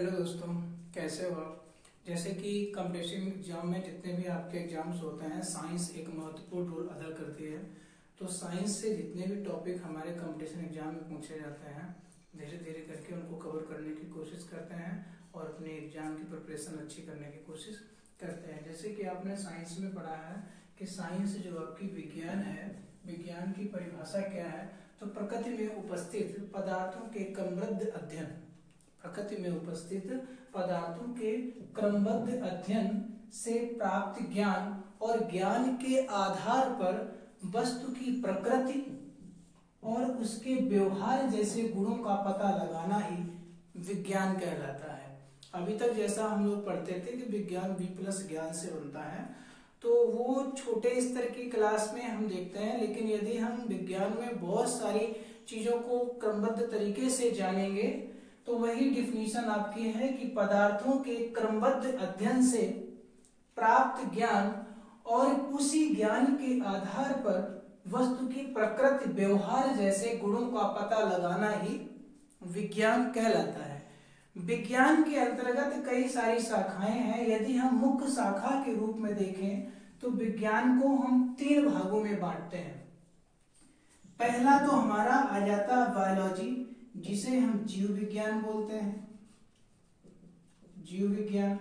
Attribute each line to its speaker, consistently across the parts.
Speaker 1: Hello दोस्तों, कैसे हो आप। जैसे कि कंपटीशन एग्जाम में जितने भी आपके एग्जाम्स होते हैं, साइंस एक महत्वपूर्ण रोल अदा करती है। तो साइंस से जितने भी टॉपिक हमारे कंपटीशन एग्जाम में पूछे जाते हैं, धीरे धीरे करके उनको कवर करने की कोशिश करते हैं और अपने एग्जाम की प्रिपरेशन अच्छी करने की कोशिश करते हैं। जैसे कि आपने साइंस में पढ़ा है कि साइंस जो आपकी विज्ञान है, विज्ञान की परिभाषा क्या है, तो प्रकृति में उपस्थित पदार्थों के क्रमबद्ध अध्ययन, प्रकृति में उपस्थित पदार्थों के क्रमबद्ध अध्ययन से प्राप्त ज्ञान और ज्ञान के आधार पर वस्तु की प्रकृति और उसके व्यवहार जैसे गुणों का पता लगाना ही विज्ञान कहलाता है। अभी तक जैसा हम लोग पढ़ते थे कि विज्ञान V+ ज्ञान से बनता है, तो वो छोटे स्तर की क्लास में हम देखते हैं। लेकिन यदि हम विज्ञान में बहुत सारी चीजों को क्रमबद्ध तरीके से जानेंगे तो वही डिफिनीशन आपकी है कि पदार्थों के क्रमबद्ध अध्ययन से प्राप्त ज्ञान और उसी ज्ञान के आधार पर वस्तु की प्रकृति व्यवहार जैसे गुणों का पता लगाना ही विज्ञान कहलाता है। विज्ञान के अंतर्गत कई सारी शाखाएं हैं। यदि हम मुख्य शाखा के रूप में देखें तो विज्ञान को हम 3 भागों में बांटते हैं। पहला तो हमारा आ जाता है बायोलॉजी, जिसे हम जीव विज्ञान बोलते हैं, जीव विज्ञान।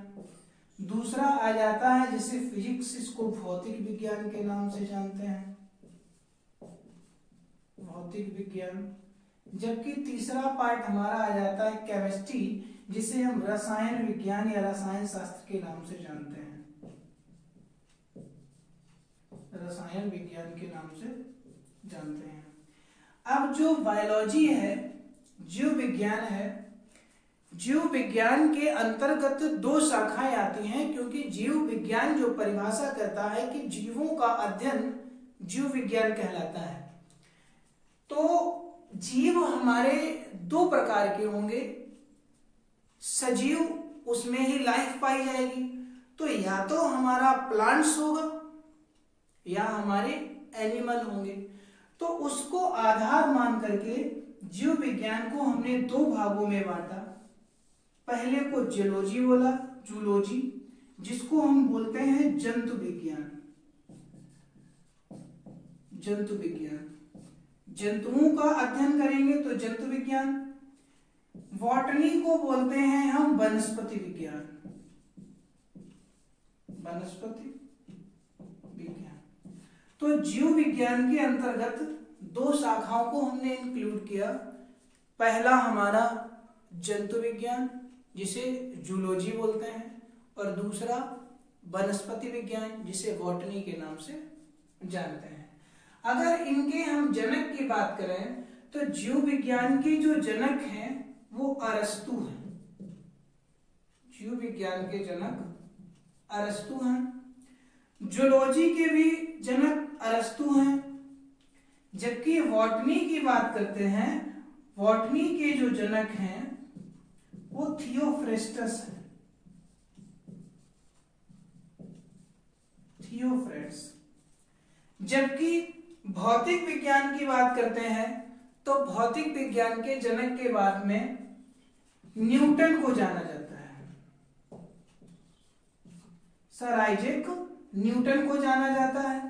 Speaker 1: दूसरा आ जाता है जिसे फिजिक्स, इसको भौतिक विज्ञान के नाम से जानते हैं, भौतिक विज्ञान। जबकि तीसरा पार्ट हमारा आ जाता है केमिस्ट्री, जिसे हम रसायन विज्ञान या रसायन शास्त्र के नाम से जानते हैं, रसायन विज्ञान के नाम से जानते हैं। अब जो बायोलॉजी है, जीव विज्ञान है, जीव विज्ञान के अंतर्गत 2 शाखाएं आती हैं, क्योंकि जीव विज्ञान जो परिभाषा करता है कि जीवों का अध्ययन जीव विज्ञान कहलाता है। तो जीव हमारे 2 प्रकार के होंगे। सजीव, उसमें ही लाइफ पाई जाएगी, तो या तो हमारा प्लांट्स होगा या हमारे एनिमल होंगे। तो उसको आधार मान करके जीव विज्ञान को हमने 2 भागों में बांटा। पहले को जियोलॉजी बोला, जूलॉजी, जिसको हम बोलते हैं जंतु विज्ञान, जंतु विज्ञान। जंतुओं का अध्ययन करेंगे तो जंतु विज्ञान। बॉटनी को बोलते हैं हम वनस्पति विज्ञान, वनस्पति विज्ञान। तो जीव विज्ञान के अंतर्गत 2 शाखाओं को हमने इंक्लूड किया। पहला हमारा जंतु विज्ञान, जिसे जूलॉजी बोलते हैं, और दूसरा वनस्पति विज्ञान, जिसे बॉटनी के नाम से जानते हैं। अगर इनके हम जनक की बात करें तो जीव विज्ञान के जो जनक हैं वो अरस्तु हैं, जीव विज्ञान के जनक अरस्तु हैं। जूलॉजी के भी जनक अरस्तु हैं। जबकि बॉटनी की बात करते हैं, बॉटनी के जो जनक हैं वो थियोफ्रेस्टस है, थियोफ्रेट्स। जबकि भौतिक विज्ञान की बात करते हैं तो भौतिक विज्ञान के जनक के बाद में न्यूटन को जाना जाता है, सर आइजैक न्यूटन को जाना जाता है।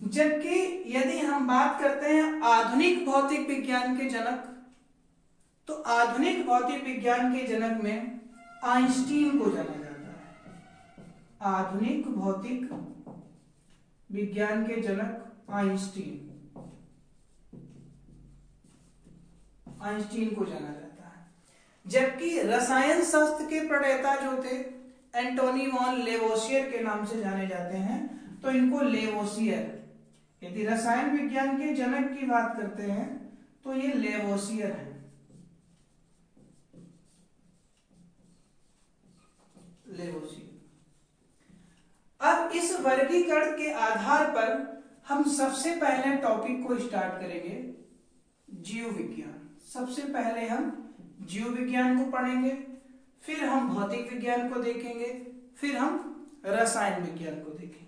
Speaker 1: जबकि यदि हम बात करते हैं आधुनिक भौतिक विज्ञान के जनक, तो आधुनिक भौतिक विज्ञान के जनक में आइंस्टीन को जाना जाता है। आधुनिक भौतिक विज्ञान के जनक आइंस्टीन, आइंस्टीन को जाना जाता है। जबकि रसायन शास्त्र के प्रणेता जो थे एंटोनी वॉन लेवोसियर के नाम से जाने जाते हैं, तो इनको लेवोसियर, यदि रसायन विज्ञान के जनक की बात करते हैं तो ये लेवोसियर है, लेवोसियर। अब इस वर्गीकरण के आधार पर हम सबसे पहले टॉपिक को स्टार्ट करेंगे जीव विज्ञान। सबसे पहले हम जीव विज्ञान को पढ़ेंगे, फिर हम भौतिक विज्ञान को देखेंगे, फिर हम रसायन विज्ञान को देखेंगे।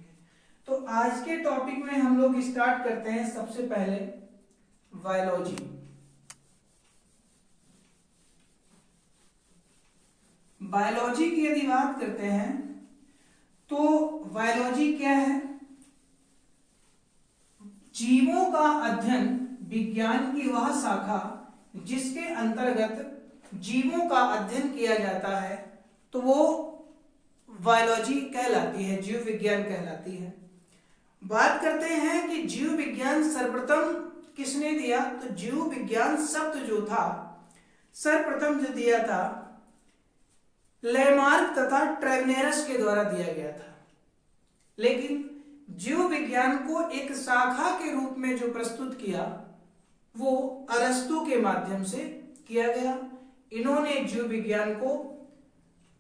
Speaker 1: तो आज के टॉपिक में हम लोग स्टार्ट करते हैं सबसे पहले बायोलॉजी। बायोलॉजी की यदि बात करते हैं तो बायोलॉजी क्या है? जीवों का अध्ययन, विज्ञान की वह शाखा जिसके अंतर्गत जीवों का अध्ययन किया जाता है, तो वो बायोलॉजी कहलाती है, जीव विज्ञान कहलाती है। बात करते हैं कि जीव विज्ञान सर्वप्रथम किसने दिया, तो जीव विज्ञान शब्द जो था सर्वप्रथम जो दिया था लेमार्क तथा ट्रेवनेरस के द्वारा दिया गया था। लेकिन जीव विज्ञान को एक शाखा के रूप में जो प्रस्तुत किया वो अरस्तु के माध्यम से किया गया। इन्होंने जीव विज्ञान को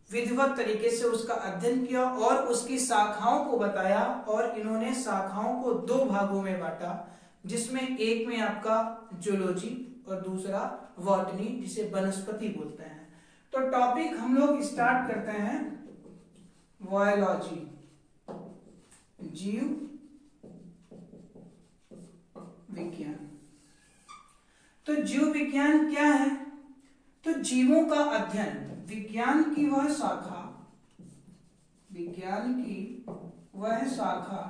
Speaker 1: विधिवत तरीके से उसका अध्ययन किया और उसकी शाखाओं को बताया, और इन्होंने शाखाओं को दो भागों में बांटा, जिसमें एक में आपका जूलॉजी और दूसरा बॉटनी, जिसे वनस्पति बोलते हैं। तो टॉपिक हम लोग स्टार्ट करते हैं बायोलॉजी, जीव विज्ञान। तो जीव विज्ञान क्या है? तो जीवों का अध्ययन, विज्ञान की वह शाखा, विज्ञान की वह शाखा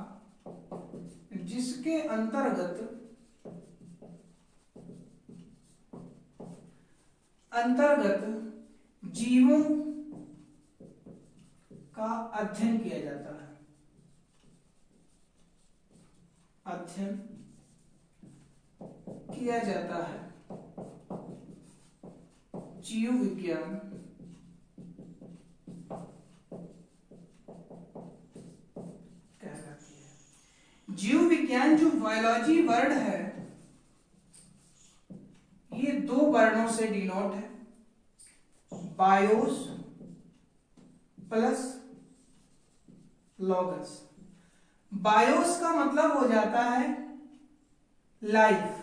Speaker 1: जिसके अंतर्गत जीवों का अध्ययन किया जाता है, अध्ययन किया जाता है, जीव विज्ञान कहलाती है। जीव विज्ञान जो बायोलॉजी वर्ड है ये दो वर्णों से डिनोट है, बायोस प्लस लॉगस। बायोस का मतलब हो जाता है लाइफ,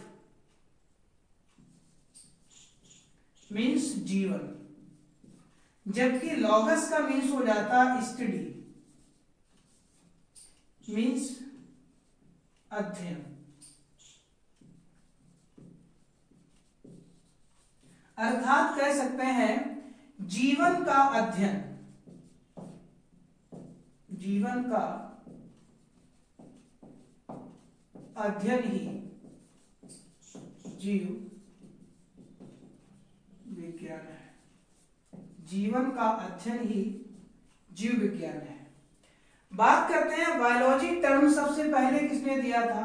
Speaker 1: मीन्स जीवन, जबकि लॉगस का मीन्स हो जाता स्टडी, मीन्स अध्ययन। अर्थात कह सकते हैं जीवन का अध्ययन, जीवन का अध्ययन ही जीव विज्ञान है, जीवन का अध्ययन ही जीव विज्ञान है। बात करते हैं बायोलॉजी टर्म सबसे पहले किसने दिया था,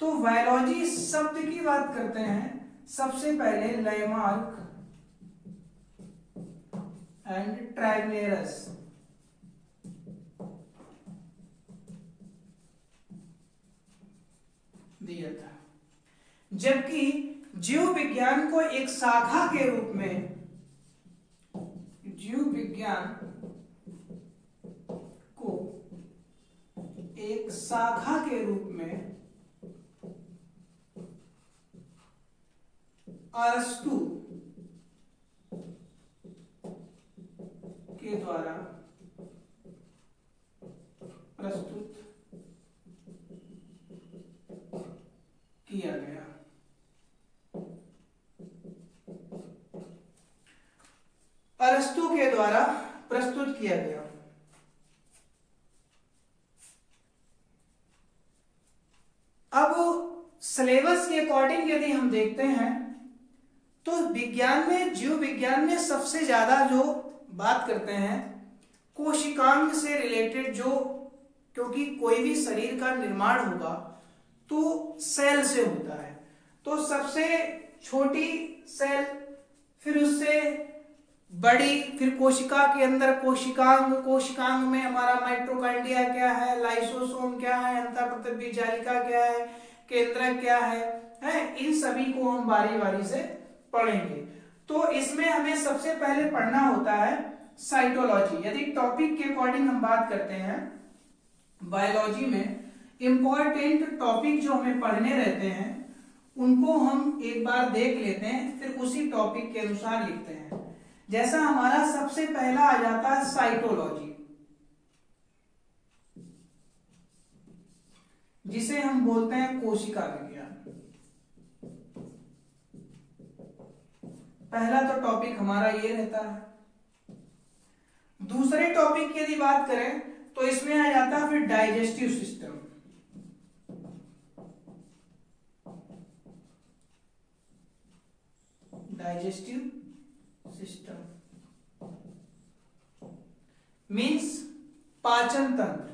Speaker 1: तो बायोलॉजी शब्द की बात करते हैं सबसे पहले लेमार्क एंड ट्रेवनेरस दिया था, जबकि जीव विज्ञान को एक शाखा के रूप में, जीव विज्ञान को एक शाखा के रूप में अरस्तु के द्वारा प्रस्तुत किया गया। अरस्तु के द्वारा प्रस्तुत किया गया। अब सिलेबस के अकॉर्डिंग यदि हम देखते हैं तो विज्ञान में, जीव विज्ञान में सबसे ज्यादा जो बात करते हैं कोशिकांग से रिलेटेड, जो क्योंकि कोई भी शरीर का निर्माण होगा तो सेल से होता है, तो सबसे छोटी सेल, फिर उससे बड़ी, फिर कोशिका के अंदर कोशिकांग, कोशिकांग में हमारा माइटोकॉन्ड्रिया क्या है, लाइसोसोम क्या है, अंतःप्रतरबीज जालिका क्या है, केंद्रक क्या है, इन सभी को हम बारी बारी से पढ़ेंगे। तो इसमें हमें सबसे पहले पढ़ना होता है साइटोलॉजी। यदि टॉपिक के अकॉर्डिंग हम बात करते हैं बायोलॉजी में, इंपॉर्टेंट टॉपिक जो हमें पढ़ने रहते हैं उनको हम एक बार देख लेते हैं, फिर उसी टॉपिक के अनुसार लिखते हैं। जैसा हमारा सबसे पहला आ जाता है साइटोलॉजी, जिसे हम बोलते हैं कोशिका विज्ञान। पहला तो टॉपिक हमारा ये रहता है। दूसरे टॉपिक की यदि बात करें तो इसमें आ जाता है फिर digestive system. Digestive system means पाचन तंत्र।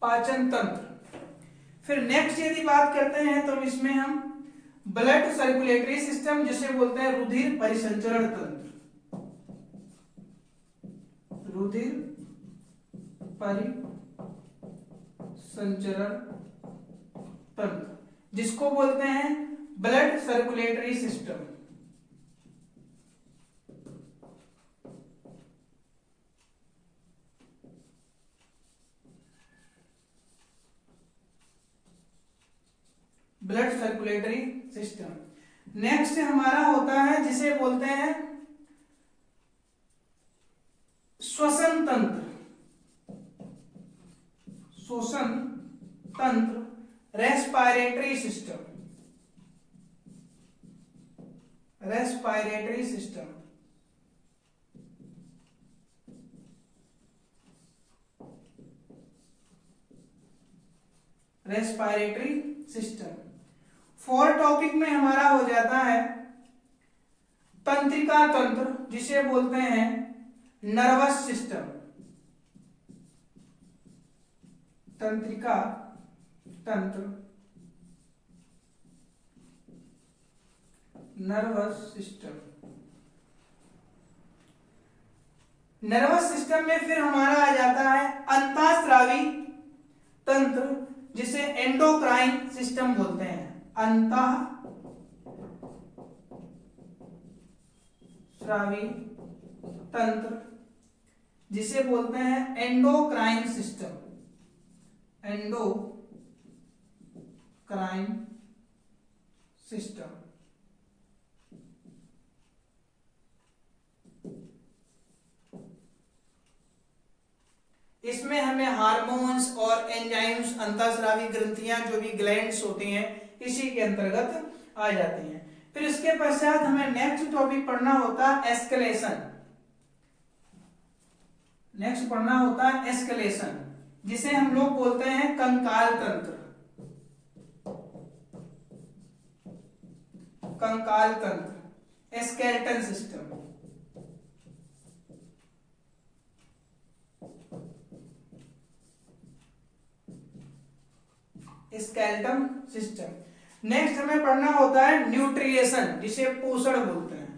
Speaker 1: पाचन तंत्र। फिर नेक्स्ट यदि बात करते हैं तो इसमें हम ब्लड सर्कुलेटरी सिस्टम जिसे बोलते हैं रुधिर परिसंचरण तंत्र। रुधिर परिसंचरण तंत्र जिसको बोलते हैं blood circulatory system. Blood circulatory system. Next हमारा होता है जिसे बोलते हैं श्वसन तंत्र। श्वसन तंत्र respiratory system. Respiratory system. Respiratory system. Fourth topic में हमारा हो जाता है तंत्रिका तंत्र जिसे बोलते हैं नर्वस सिस्टम। तंत्रिका तंत्र नर्वस सिस्टम। नर्वस सिस्टम में फिर हमारा आ जाता है अंतःस्रावी तंत्र जिसे एंडोक्राइन सिस्टम बोलते हैं। अंतःस्रावी तंत्र जिसे बोलते हैं एंडोक्राइन सिस्टम। Endocrine system. इसमें हमें हार्मोन्स और एंजाइम्स, अंतःस्रावी ग्रंथियां जो भी ग्लैंड्स होती हैं इसी के अंतर्गत आ जाती हैं। फिर इसके पश्चात हमें नेक्स्ट टॉपिक पढ़ना होता है एस्केलेशन। नेक्स्ट पढ़ना होता है एस्केलेशन जिसे हम लोग बोलते हैं कंकाल तंत्र। कंकाल तंत्र skeleton system. Skeleton system. Next हमें पढ़ना होता है न्यूट्रिएशन जिसे पोषण बोलते हैं।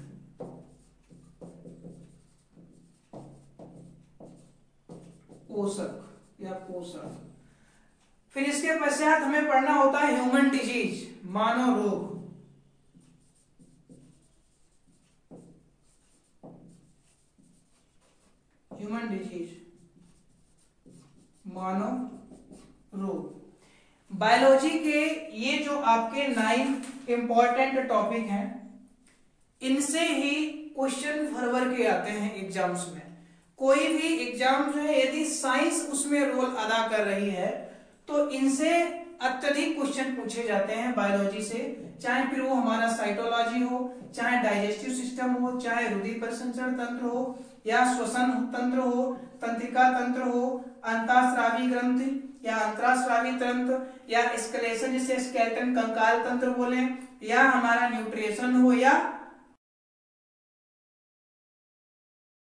Speaker 1: पोषक या पोषण। फिर इसके पश्चात हमें पढ़ना होता है ह्यूमन डिजीज, मानव रोग। ह्यूमन डिजीज, मानव रोग। बायोलॉजी के ये जो आपके 9 इंपॉर्टेंट टॉपिक हैं इनसे ही क्वेश्चन भर के आते हैं एग्जाम्स में। कोई भी एग्जाम जो है यदि साइंस उसमें रोल अदा कर रही है तो इनसे अत्यधिक क्वेश्चन पूछे जाते हैं बायोलॉजी से, चाहे फिर वो हमारा साइटोलॉजी हो, चाहे डाइजेस्टिव सिस्टम हो, चाहे रुधिर परिसंचरण तंत्र हो, या श्वसन तंत्र हो, तंत्रिका तंत्र हो, अंतःस्रावी ग्रंथि या अंतःस्रावी तंत्र, या स्केलेशन जिसे स्केलेटन कंकाल तंत्र बोले, या हमारा न्यूट्रिएशन